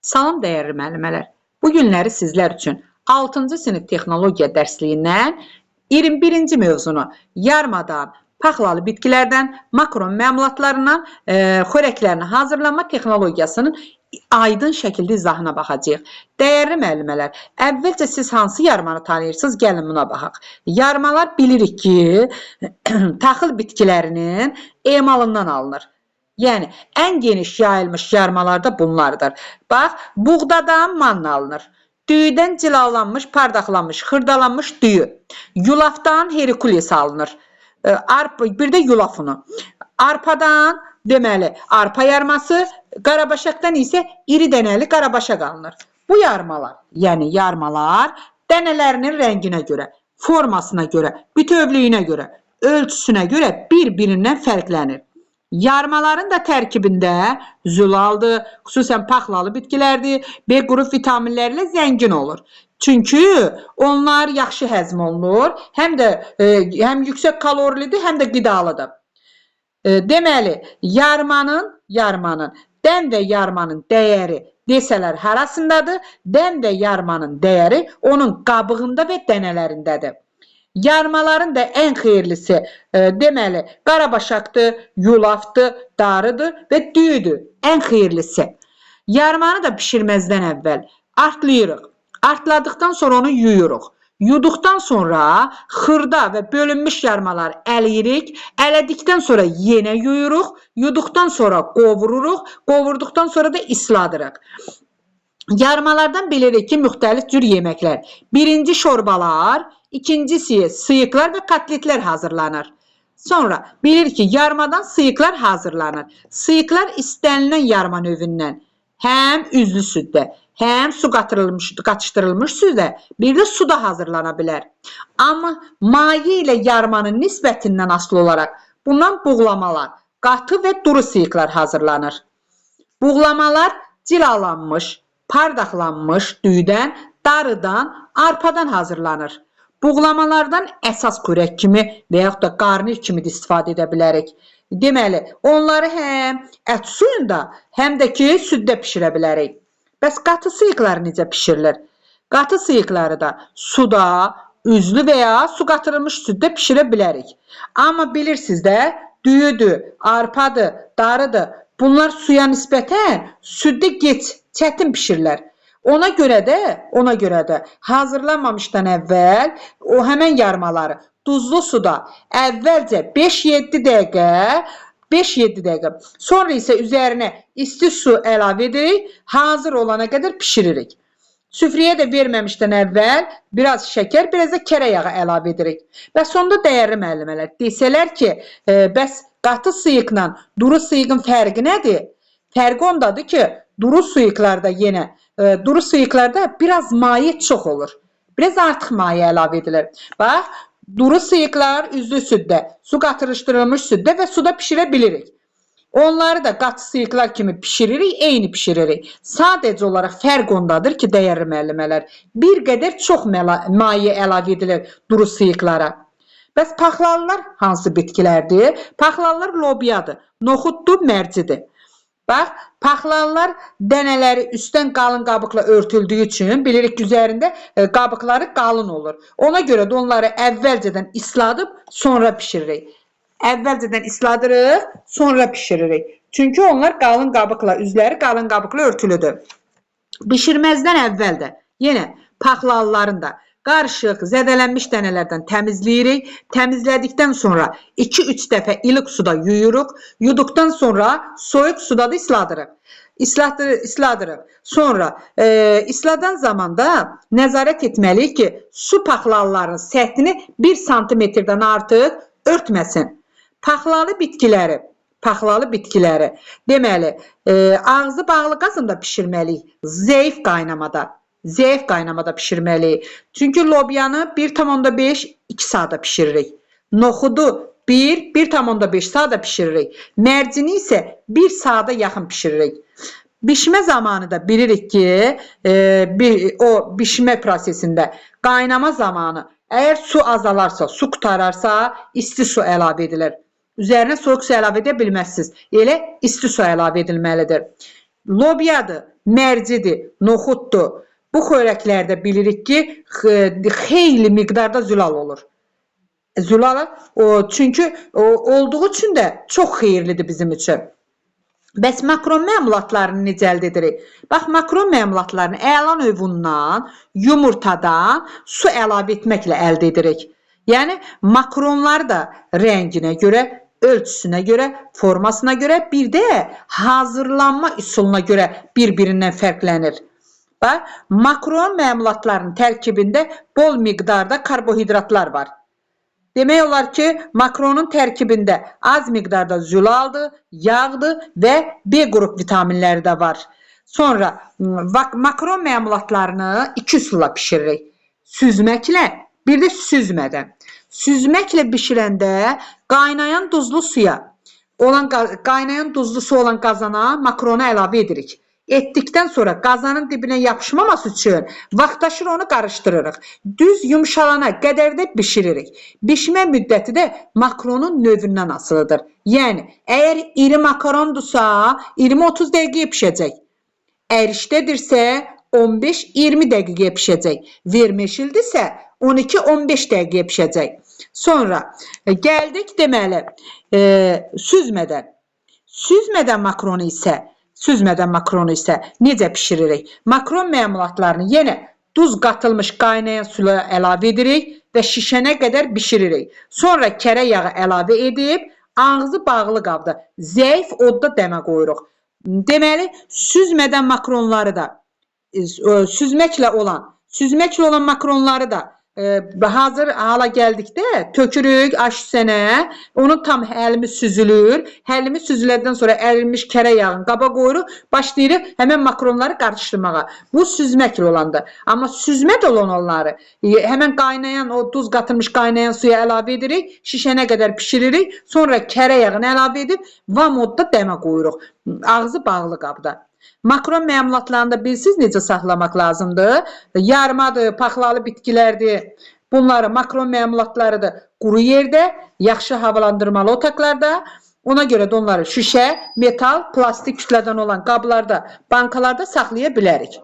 Salam dəyərli müəllimələr. Bu günləri sizlər üçün 6-cı sinif texnologiya dərsliyindən 21-ci mövzunu yarmadan, paxlalı bitkilərdən, makaron məmulatlarından xörəklərini hazırlanma texnologiyasının aydın şəkildə izahına baxacağıq. Dəyərli müəllimələr, əvvəlcə siz hansı yarmanı tanıyırsınız? Gəlin buna baxaq. Yarmalar bilirik ki, taxıl bitkilərinin emalından alınır. Yəni, ən geniş yayılmış yarmalar da bunlardır. Bax, buğdadan manna alınır. Düyüdən cilalanmış, pardaqlanmış, xırdalanmış düyü. Yulafdan herikules alınır. Bir də yulaf unu. Arpadan, deməli, arpa yarması, qarabaşaqdan isə iri dənəli qarabaşaq alınır. Bu yarmalar, yəni yarmalar dənələrinin rənginə görə, formasına görə, bütövlüyünə görə, ölçüsünə görə bir-birindən fərqlənir. Yarmaların da tərkibində zülaldır, xüsusən paxlalı bitkilərdir, B qrup vitaminlərlə zəngin olur. Çünki onlar yaxşı həzm olunur, həm yüksək kalorilidir, həm də qidalıdır. Deməli, yarmanın, dən və yarmanın dəyəri desələr harasındadır? Dən və yarmanın dəyəri onun qabığında və dənələrindədir. Yarmaların da ən xeyirlisi, deməli, qarabaşaqdır, yulafdır, darıdır və düyüdür, ən xeyirlisi. Yarmanı da bişirməzdən əvvəl artlayırıq. Artladıqdan sonra onu yuyuruq. Yuduqdan sonra xırda və bölünmüş yarmalar əliyirik. Ələdikdən sonra yenə yuyuruq. Yuduqdan sonra qovururuq. Qovurduqdan sonra da isladırıq. Yarmalardan bilirik ki, müxtəlif cür yeməklər. Birinci şorbalar, İkincisi sıyıqlar və kotletlər hazırlanır. Sonra bilir ki, yarmadan sıyıqlar hazırlanır. Sıyıqlar istənilən yarma növündən həm üzlü süddə, həm su qatışdırılmış süddə, bir də suda hazırlana bilər. Amma maye ilə yarmanın nisbətindən asılı olaraq bundan buğlamalar, qatı və duru sıyıqlar hazırlanır. Buğlamalar cilalanmış, pardaqlanmış düyüdən, darıdan, arpadan hazırlanır. Buğlamalardan əsas xörək kimi və yaxud da qarnir kimi də istifadə edə bilərik. Deməli, onları həm ət suyunda, həm də ki, süddə bişirə bilərik. Bəs qatı sıyıqları necə bişirilir? Qatı sıyıqları da suda, üzlü və ya su qatırılmış süddə bişirə bilərik. Amma bilirsiniz də, düyüdür, arpadır, darıdır. Bunlar suya nisbətən süddə çətin bişirilər. Ona görə də hazırlanmamışdan əvvəl o həmən yarmaları duzlu suda əvvəlcə 5-7 dəqiqə, sonra isə üzərinə isti su əlavə edirik, hazır olana qədər bişiririk. Süfrəyə də verməmişdən əvvəl biraz şəkər, biraz da kərə yağı əlavə edirik. Və sonda dəyərli müəllimələr desələr ki, bəs qatı sıyıqla duru sıyıqın fərqi nədir? Fərqi ondadır ki, duru sıyıqlarda biraz maye çox olur. Biraz artıq maye əlavə edilir. Bax, duru sıyıqlar üzlü süddə, su qatırışdırılmış süddə və suda bişirə bilirik. Onları da qatı sıyıqlar kimi pişiririk, eyni pişiririk. Sadəcə olaraq fərq ondadır ki, dəyərli müəllimələr, bir qədər çox maye əlavə edilir duru sıyıqlara. Bəs paxlalılar hansı bitkilərdir? Paxlalılar lobyadır, noxuddur, mərcidir. Bax, paxlalılar dənələri üstdən qalın qabıqla örtüldüyü üçün bilirik ki, üzərində qabıqları qalın olur. Ona görə də onları əvvəlcədən isladıb, sonra bişiririk. Əvvəlcədən isladırıq, sonra bişiririk. Çünki onlar qalın qabıqla, üzləri qalın qabıqla örtülüdür. Bişirməzdən əvvəl də yenə paxlalıların da qarışıq, zədələnmiş dənələrdən təmizləyirik. Təmizlədikdən sonra 2-3 dəfə ilıq suda yuyuruq. Yuduqdan sonra soyuq suda da isladırıq. Sonra isladan zamanda nəzarət etməliyik ki, su paxlalıların səthini 1 santimetrdən artıq örtməsin. Paxlalı bitkiləri, deməli, ağzı bağlı qazında bişirməliyik, zəif qaynamada bişirməliyik. Çünki lobyanı 1,5-2 saata bişiririk. Noxudu 1,5 saata bişiririk. Mərcini isə 1 saata yaxın bişiririk. Bişmə zamanı da bilirik ki, o bişmə prosesində qaynama zamanı əgər su azalarsa, su qutararsa, isti su əlavə edilir. Üzərinə soyuq su əlavə edə bilməzsiniz. Elə isti su əlavə edilməlidir. Lobyadır, mərcidir, noxuddur. Bu xörəklərdə bilirik ki, xeyli miqdarda zülal olur. Zülal çünki olduğu üçün də çox xeyirlidir bizim üçün. Bəs makron məmulatlarını necə əldə edirik? Bax, makron məmulatlarını əla növündən, yumurtadan su əlavə etməklə əldə edirik. Yəni, makronlar da rənginə görə, ölçüsünə görə, formasına görə, bir də hazırlanma üsuluna görə bir-birindən fərqlənir. Bax, makron məmulatlarının tərkibində bol miqdarda karbohidratlar var. Demək olar ki, makronun tərkibində az miqdarda zülaldır, yağdır və B qrup vitaminləri də var. Sonra makron məmulatlarını iki üsulla bişiririk. Süzməklə, bir də süzmədən. Süzməklə bişirəndə qaynayan duzlu su olan qazana makronu əlavə edirik. Etdikdən sonra qazanın dibinə yapışmaması üçün vaxtaşır onu qarışdırırıq. Düz yumşalana qədər də bişiririk. Bişmə müddəti də makronun növündən asılıdır. Yəni, əgər iri makarondursa 20-30 dəqiqəyə pişəcək. Ərişdədirsə 15-20 dəqiqəyə pişəcək. Vermeşildirsə 12-15 dəqiqəyə pişəcək. Sonra gəldik deməli süzmədən. Süzmədən makronu isə necə pişiririk? Makron məmulatlarını yenə duz qatılmış qaynayan suya əlavə edirik və şişənə qədər bişiririk. Sonra kərə yağı əlavə edib, ağzı bağlı qabda zəif odda dəmə qoyuruq. Deməli, süzmədən makronları da, süzməklə olan makronları da hazır hala gəldikdə tökürük aş üstünə, onun tam həlimi süzülür. Həlimi süzüləndən sonra ərilmiş kərə yağını qaba qoyuruq, başlayırıq həmən makronları qarışdırmağa. Bu süzməklə olandır. Amma süzmədə olan onları həmən qaynayan, o duz qatılmış qaynayan suya əlavə edirik, şişənə qədər pişiririk, sonra kərə yağını əlavə edib vam odda dəmə qoyuruq. Ağzı bağlı qabda. Makron məmulatlarını da bilsiz necə saxlamaq lazımdır? Yarmadır, paxlalı bitkilərdir. Bunları makron məmulatlarıdır quru yerdə, yaxşı havalandırmalı otaqlarda. Ona görə də onları şüşə, metal, plastik kütlədən olan qablarda, bankalarda saxlaya bilərik.